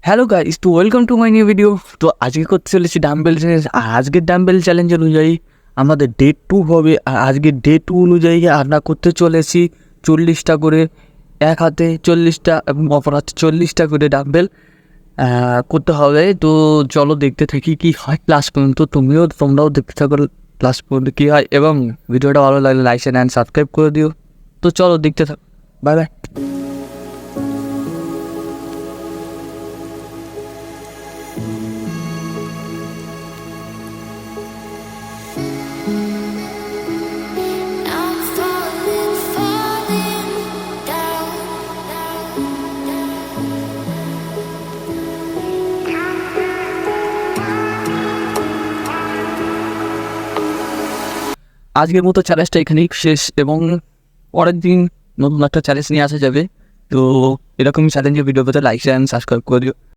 Hello guys, তো welcome to my new video. তো আজকে করতে চলেছি ডাম্বেল চ্যালেঞ্জ। আর আজকের ডাম্বেল চ্যালেঞ্জ অনুযায়ী আমাদের ডে 2 হবে। আর আজকের ডে 2 অনুযায়ী আমরা করতে চলেছি 40টা করে, এক হাতে 40টা এবং অপর হাতে 40টা করে ডাম্বেল করতে হবে। তো চলো দেখতে থাকি কী হয় ক্লাস পর্যন্ত। তোমরাও দেখতে থাকো ক্লাস পর্যন্ত কী হয়, এবং ভিডিওটা ভালো লাগলে লাইক অ্যান্ড সাবস্ক্রাইব করে দিও। তো চলো দেখতে থাকো, bye bye. I'm falling down. আজকের মতো চ্যালেঞ্জটা এখানেই শেষ, এবং পরের দিন নতুন একটা চ্যালেঞ্জ নিয়ে আসা যাবে। তো এরকমই চ্যালেঞ্জের ভিডিও পেতে লাইক অ্যান্ড সাবস্ক্রাইব করে দিও।